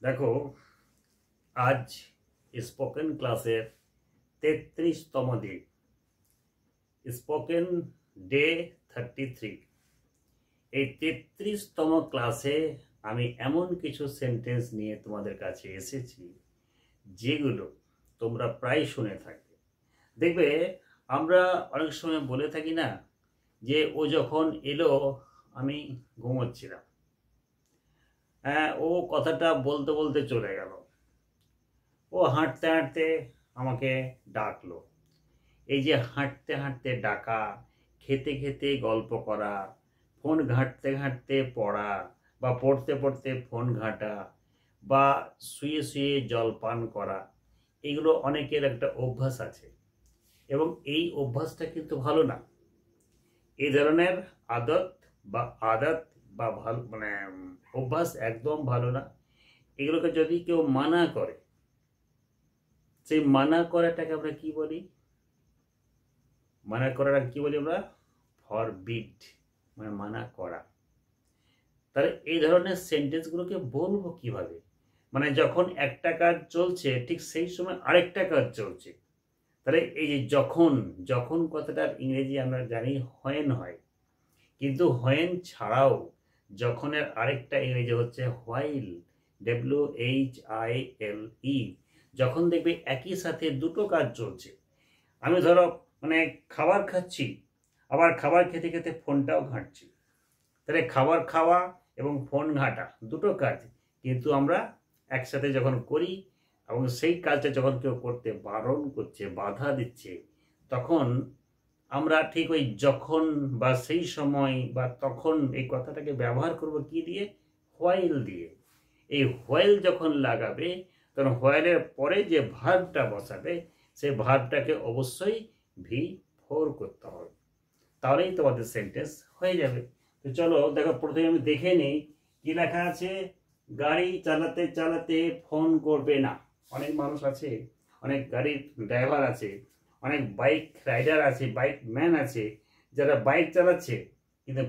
দেখো, আজ স্পোকেন ক্লাসের 33তম দিন, স্পোকেন ডে 33। এই 33তম ক্লাসে আমি এমন কিছু সেন্টেন্স নিয়ে তোমাদের কাছে এসেছি যেগুলো তোমরা প্রায় শুনে থাকবে। দেখবে, আমরা অনেক সময় বলে থাকি না যে ও যখন এলো আমি ঘুমোচ্ছিলাম। হ্যাঁ, ও কথাটা বলতে বলতে চলে গেল। ও হাঁটতে হাঁটতে আমাকে ডাকলো। এই যে হাঁটতে হাঁটতে ডাকা, খেতে খেতে গল্প করা, ফোন ঘাঁটতে ঘাঁটতে পড়া বা পড়তে পড়তে ফোন ঘাঁটা বা শুয়ে শুয়ে জল পান করা, এগুলো অনেকের একটা অভ্যাস আছে এবং এই অভ্যাসটা কিন্তু ভালো না। এই ধরনের আদত বা আদত বা ভালো অভ্যাস একদম ভালো না। এগুলোকে যদি কেউ মানা করে, সেই মানা করাটাকে আমরা কি বলি? মানা করাটা কি বলি আমরা? ফরবিড, মানে মানা করা। তাহলে এই ধরনের সেন্টেন্সগুলোকে বলবো কিভাবে? মানে যখন একটা কাজ চলছে ঠিক সেই সময় আরেকটা কাজ চলছে। তাহলে এই যে যখন, যখন কথাটার ইংরেজি আমরা জানি হোয়েন হয়, কিন্তু হোয়েন ছাড়াও যখনের আরেকটা ইংরেজি হচ্ছে হোয়াইল, WHILE। যখন দেখবে একই সাথে দুটো কাজ চলছে। আমি ধরো খাবার খাচ্ছি, আবার খাবার খেতে খেতে ফোনটাও ঘাঁটছি। তাহলে খাবার খাওয়া এবং ফোন ঘাঁটা দুটো কাজ, কিন্তু আমরা একসাথে যখন করি এবং সেই কাজটা যখন কেউ করতে বারণ করছে, বাধা দিচ্ছে, তখন আমরা ঠিক ওই যখন বা সেই সময় বা তখন এই কথাটাকে ব্যবহার করব কি দিয়ে? হোয়াইল দিয়ে। এই হোয়াইল যখন লাগাবে তখন হোয়াইলের পরে যে ভার্বটা বসাবে সেই ভার্বটাকে অবশ্যই V4 করতে হবে, তাহলেই তোমাদের সেন্টেন্স হয়ে যাবে। তো চলো দেখো, প্রথমে আমি দেখে নিই কি লেখা আছে। গাড়ি চালাতে চালাতে ফোন করবে না। অনেক মানুষ আছে, অনেক গাড়ির ড্রাইভার আছে, অনেক বাইক রাইডার আছে, বাইক ম্যান আছে, যারা বাইক চালাচ্ছে কিন্তু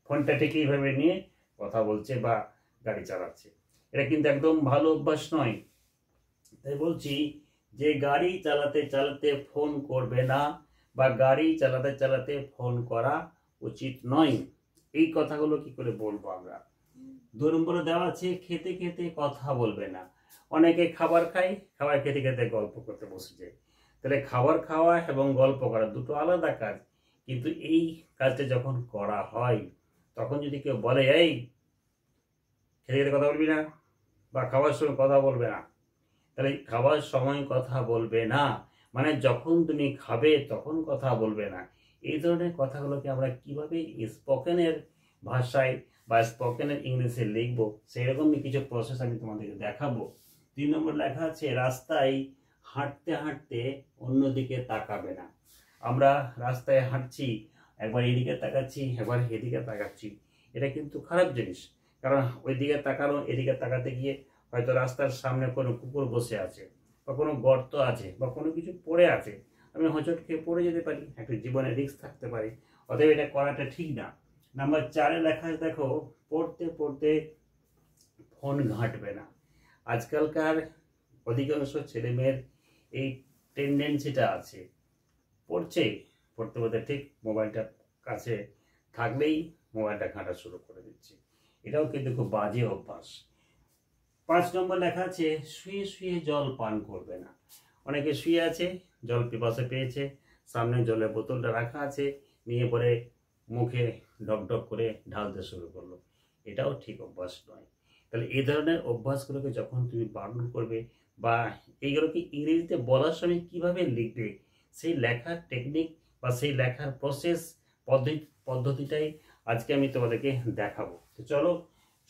ফোনটা ঠিক এইভাবে নিয়ে কথা বলছে বা গাড়ি চালাচ্ছে। এটা কিন্তু একদম ভালো অভ্যাস নয়। তাই বলছি যে গাড়ি চালাতে চালাতে ফোন করবে না বা গাড়ি চালাতে চালাতে ফোন করা উচিত নয়। এই কথাগুলো কি করে বলবো আমরা? 2 নম্বরে দেওয়া আছে খেতে খেতে কথা বলবে না। অনেকে খাবার খায়, খাবার খেতে খেতে গল্প করতে বসে যায়। তাহলে খাবার খাওয়া এবং গল্প করা দুটো আলাদা কাজ, কিন্তু এই কাজটা যখন করা হয় তখন যদি কেউ বলে এই খেতে খেতে কথা বলবি না বা খাবার সময় কথা বলবে না, তাহলে খাবার সময় কথা বলবে না মানে যখন তুমি খাবে তখন কথা বলবে না। এই ধরনের কথাগুলোকে আমরা কিভাবে স্পোকেনের ভাষায় বা স্পোকেনের ইংলিশে লিখবো, সেই রকমই কিছু প্রসেস আমি তোমাদেরকে দেখাবো। 3 নম্বর লেখা আছে রাস্তায় হাঁটতে হাঁটতে অন্যদিকে তাকাবে না। আমরা রাস্তায় হাঁটছি, একবার এদিকে তাকাচ্ছি, একবার এদিকে তাকাচ্ছি। এটা কিন্তু খারাপ জিনিস, কারণ ওইদিকে তাকানো এদিকে তাকাতে গিয়ে হয়তো রাস্তার সামনে কোনো কুকুর বসে আছে বা কোনো গর্ত আছে বা কোনো কিছু পড়ে আছে, আমি হোঁচট খেয়ে পড়ে যেতে পারি, একটা জীবনের রিস্ক থাকতে পারে। অতএব এটা করাটা ঠিক না। নাম্বার 4-এ লেখা আছে দেখো, পড়তে পড়তে ফোন ঘাঁটবে না। আজকালকার অধিকাংশ ছেলেমেয়ের এই টেন্ডেন্সিটা আছে, পড়ছে, পড়তে পড়তে ঠিক মোবাইলটা কাছে থাকলেই মোবাইলটা ঘাঁটা শুরু করে দিচ্ছে। এটাও কিন্তু খুব বাজে অভ্যাস। 5 নম্বর লেখা আছে শুয়ে শুয়ে জল পান করবে না। অনেকে শুয়ে আছে, জল পিপাসা পেয়েছে, সামনে জলের বোতলটা রাখা আছে, নিয়ে পরে মুখে ঢক ঢক করে ঢালতে শুরু করলো। এটাও ঠিক অভ্যাস নয়। তাহলে এই ধরনের অভ্যাসগুলোকে যখন তুমি বারণ করবে বা এইগুলোকে ইংরেজিতে বলার সময় কিভাবে লিখবে, সেই লেখার টেকনিক বা সেই লেখার প্রসেস পদ্ধতিটাই আজকে আমি তোমাদেরকে দেখাবো। তো চলো,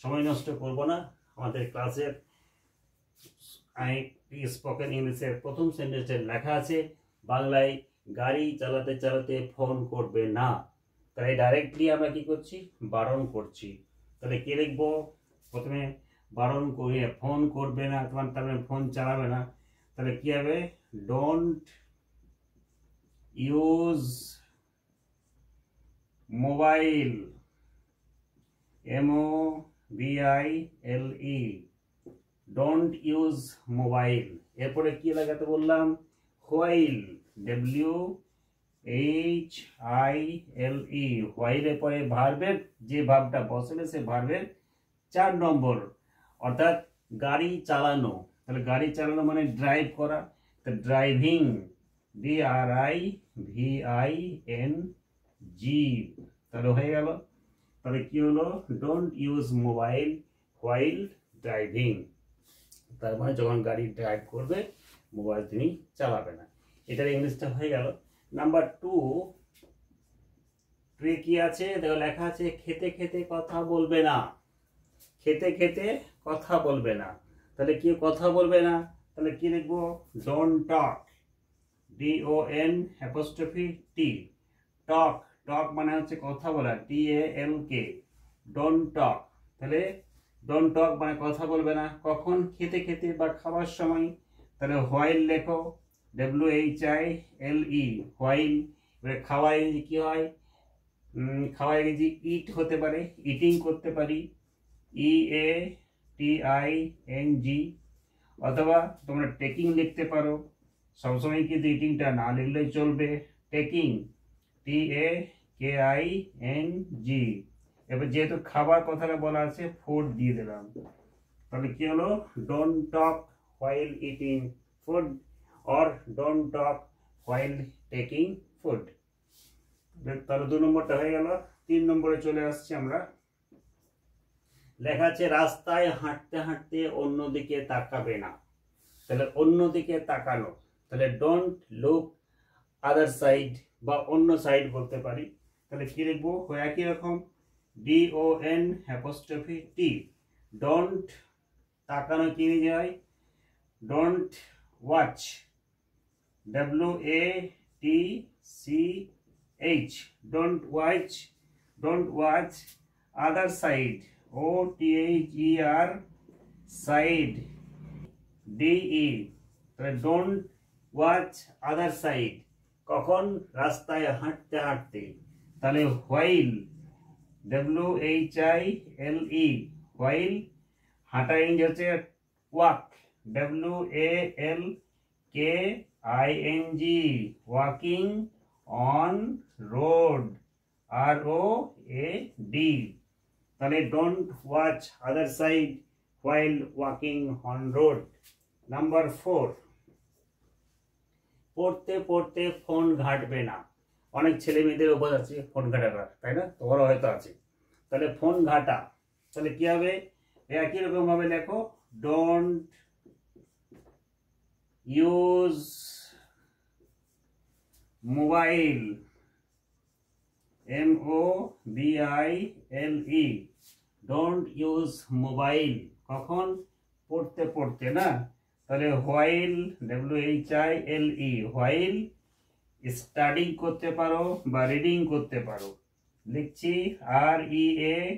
সময় নষ্ট করব না। আমাদের ক্লাসের স্পোকেন ইংলিশের প্রথম সেন্টেন্সে লেখা আছে বাংলায় গাড়ি চালাতে চালাতে ফোন করবে না। তাহলে ডাইরেক্টলি আমরা কি করছি? বারণ করছি। তাহলে কি লিখবো? প্রথমে বারণ করে ফোন করবে না, তোমার তাহলে ফোন চালাবে না। তাহলে কি হবে? Don't use mobile, MOBILE, don't use mobile. এরপরে কি লাগাতে বললাম, হোয়াইল, WHILE, হোয়াইলের পরে ভার্বের যে ভার্বটা বসে সে ভার্বের 4 নম্বর, অর্থাৎ গাড়ি চালানো। তাহলে গাড়ি চালানো মানে ড্রাইভ করা, তো ড্রাইভিং, DRIVING, তাহলে হয়ে গেল। তাহলে কি হলো, don't use mobile while driving, তার মানে যখন গাড়ি ড্রাইভ করবে মোবাইল তিনি চালাবে না। এটার ইংলিশটা হয়ে গেল। নাম্বার 2 কি আছে দেখো, লেখা আছে খেতে খেতে কথা বলবে না। খেতে খেতে কথা বলবে না, তাহলে কি কথা বলবে না, তাহলে কি লিখবো, ডোন্ট টক, DONT, টক, টক মানে হচ্ছে কথা বলা, TALK, ডোন্ট টক। তাহলে ডোন্ট টক মানে কথা বলবে না, কখন, খেতে খেতে বা খাবার সময়। তাহলে হোয়াইল লেখো, WHILE, হোয়াইল। খাওয়াই কি হয়, খাওয়াই যে ইট হতে পারে, ইটিং করতে পারি, EATING, অথবা তোমরা টেকিং লিখতে পারো। সবসময় কিন্তু ইটিংটা না লিখলেই চলবে, টেকিং, TAKING। এবার যেহেতু খাবার কথাটা বলা আছে, ফুড দিয়ে দিলাম। তাহলে কি হলো, don't talk while eating food or don't talk while taking food. তাহলে 2 নম্বরটা হয়ে গেল। 3 নম্বরে চলে আসছি আমরা। লেখা আছে রাস্তায় হাঁটতে হাঁটতে অন্যদিকে তাকাবে না। তাহলে অন্যদিকে তাকানো, তাহলে ডোন্ট লুক আদার সাইড বা অন্য সাইড বলতে পারি। তাহলে কি লিখবো, একই রকম, DONT, ডোন্ট, তাকানো কি যায়, don't watch, WATCH, don't watch, don't watch other side, OTHER, side, DE। তাহলে ডোন্ট ওয়াচ আদার সাইড, কখন, রাস্তায় হাঁটতে হাঁটতে। তাহলে হোয়াইল, WHILE, হোয়াইল, হাঁটা ইংরেজি হচ্ছে walk, WALKING, walking on road, ROAD। তাহলে don't watch other side while walking on road. Number 4, পড়তে পড়তে ফোন ঘাঁটবে না। অনেক ছেলে মেয়েদের অভ্যাস আছে ফোন ঘাঁটাটা, তাই না, তোমারও হয়তো আছে। তাহলে ফোন ঘাঁটা, তাহলে কি হবে, একই রকম ভাবে লেখো, don't use mobile, MOBILE, don't use mobile, কখন, পড়তে পড়তে না। তাহলে হোয়াইল, WHILE, হোয়াইল স্টাডিং করতে পারো বা রিডিং করতে পারো। লিখছি READING,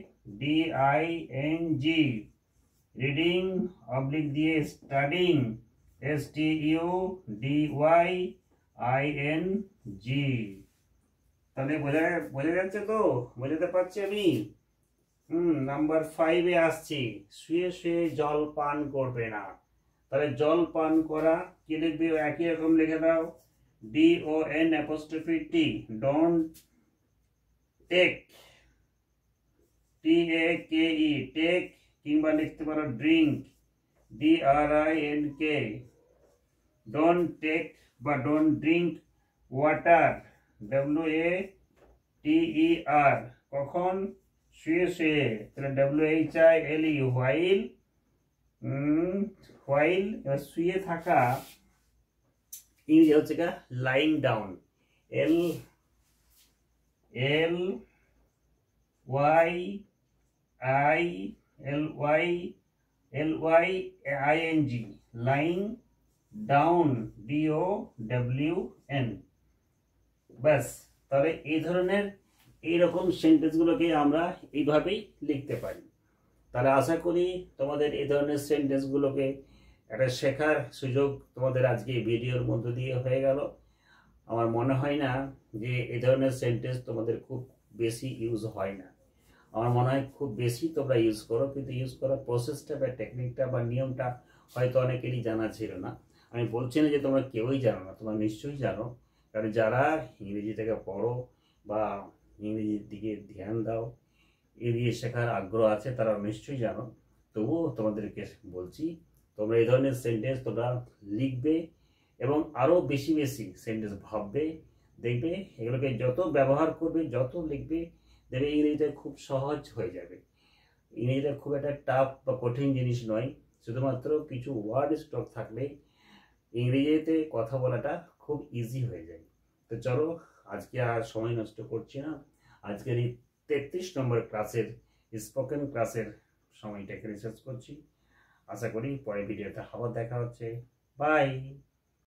রিডিং অবলিক দিয়ে স্টাডিং, STUDYING। তাহলে বোঝা যাচ্ছে তো, বোঝাতে পারছি আমি। নাম্বার 5 আসছি, শুয়ে শুয়ে জল পান করবে না। তাহলে জল পান করা কি লিখবে, একই রকম লিখে দাও, DONT, don't take, TAKE, take, কিংবা লিখতে পারো ড্রিঙ্ক, DRINK, ডোন্ট টেক বা ডোন্ট ড্রিঙ্ক ওয়াটার, WATER, কখন, শুয়ে শুয়ে। তাহলে WHILE, হোয়াইল, হোয়াইল শুয়ে থাকা ইংরেজি হচ্ছে lying down, LYING, lying down, DOWN। ব্যাস, তাহলে এই ধরনের এইরকম সেন্টেন্সগুলোকে আমরা এইভাবেই লিখতে পারি। তাহলে আশা করি তোমাদের এই ধরনের সেন্টেন্সগুলোকে একটা শেখার সুযোগ তোমাদের আজকে এই ভিডিওর মধ্য দিয়ে হয়ে গেল। আমার মনে হয় না যে এই ধরনের সেন্টেন্স তোমাদের খুব বেশি ইউজ হয় না। আমার মনে হয় খুব বেশি তোমরা ইউজ করো, কিন্তু ইউজ করার প্রসেসটা বা টেকনিকটা বা নিয়মটা হয়তো অনেকেরই জানা ছিল না। আমি বলছি না যে তোমরা কেউই জানো না, তোমরা নিশ্চয়ই জানো, কারণ যারা ইংরেজিটাকে পড়ো বা ইংরেজির দিকে ধ্যান দাও, ইংরেজি শেখার আগ্রহ আছে, তারা নিশ্চয়ই জানো। তবুও তোমাদেরকে বলছি, তোমরা এই ধরনের সেন্টেন্স তোমরা লিখবে এবং আরও বেশি বেশি সেন্টেন্স ভাববে। দেখবে এগুলোকে যত ব্যবহার করবে, যত লিখবে, দেখবে ইংরেজিটা খুব সহজ হয়ে যাবে। ইংরেজিটা খুব একটা টাফ বা কঠিন জিনিস নয়, শুধুমাত্র কিছু ওয়ার্ড স্টক থাকলে ইংরেজিতে কথা বলাটা খুব ইজি হয়ে যায়। তো চলো, আজকে আর সময় নষ্ট করছি না, আজকের এই 33 নম্বর ক্লাসের স্পোকেন ক্লাসের সময়টাকে রিসার্চ করছি। আশা করি পরের ভিডিওতে আবার দেখা হচ্ছে। বাই।